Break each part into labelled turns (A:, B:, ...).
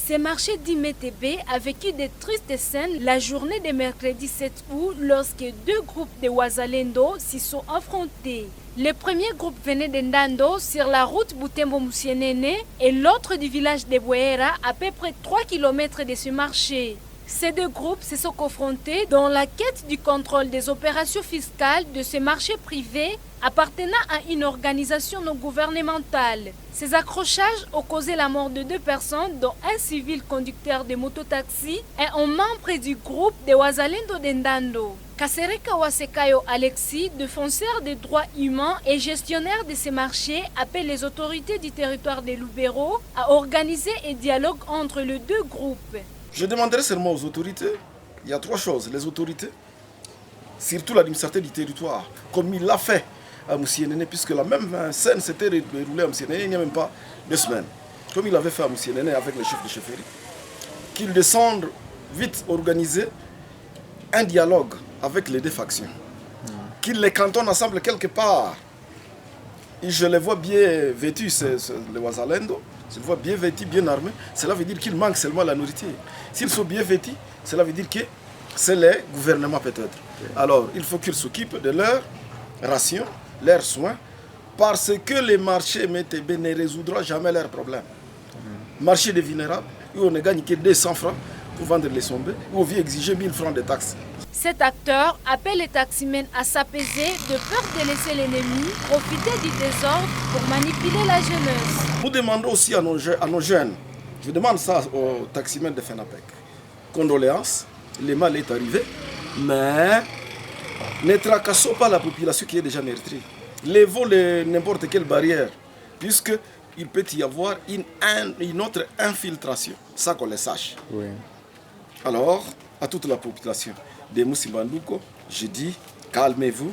A: Ce marché d'Imétébé a vécu de tristes scènes la journée de mercredi 7 août lorsque deux groupes de Wazalendo s'y sont affrontés. Le premier groupe venait de Ndando sur la route Butembo-Musienene et l'autre du village de Bouera à peu près 3 km de ce marché. Ces deux groupes se sont confrontés dans la quête du contrôle des opérations fiscales de ce marché privé appartenant à une organisation non gouvernementale. Ces accrochages ont causé la mort de 2 personnes, dont un civil conducteur de mototaxi et un membre du groupe de Wazalendo de Ndando. Kasereka Wasekayo Alexis, défenseur des droits humains et gestionnaire de ces marchés, appelle les autorités du territoire de Lubero à organiser un dialogue entre les deux groupes.
B: Je demanderai seulement aux autorités, il y a 3 choses. Les autorités, surtout l'administrateur du territoire, comme il l'a fait à Musienene, puisque la même scène s'était déroulée à Musienene il n'y a même pas 2 semaines, comme il avait fait à Musienene avec les chefs de chefferie, qu'ils descendent vite organiser un dialogue avec les 2 factions, qu'ils les cantonnent ensemble quelque part. Et je les vois bien vêtus, les Wazalendo. Je les vois bien vêtus, bien armés. Cela veut dire qu'il manque seulement la nourriture. S'ils sont bien vêtus, cela veut dire que c'est le gouvernement peut-être. Alors, il faut qu'ils s'occupent de leurs rations, leurs soins, parce que les marchés MTB ne résoudront jamais leurs problèmes. Marché des vulnérables, où on ne gagne que 200 francs pour vendre les sombés, où on vient exiger 1000 francs de taxes.
A: Cet acteur appelle les taximens à s'apaiser de peur de laisser l'ennemi profiter du désordre pour manipuler la jeunesse.
B: Nous demandons aussi à nos jeunes, je demande ça aux taximens de FENAPEC, condoléances, le mal est arrivé, mais ne tracassons pas la population qui est déjà meurtrie. Levons n'importe quelle barrière, puisqu'il peut y avoir une autre infiltration, ça qu'on le sache.
C: Oui.
B: Alors, à toute la population de Musimbanduko, je dis, calmez-vous,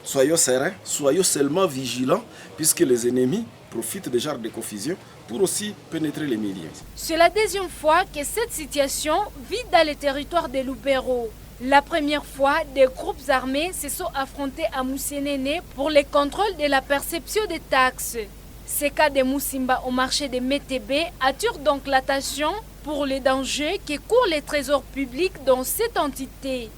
B: soyez sereins, soyez seulement vigilants, puisque les ennemis profitent des genres de confusion pour aussi pénétrer les milieux.
A: C'est la deuxième fois que cette situation vit dans le territoire de Lubero. La première fois, des groupes armés se sont affrontés à Musienene pour le contrôle de la perception des taxes. Ce cas de Musimba au marché de Métébé attire donc l'attention pour les dangers que court les trésors publics dans cette entité.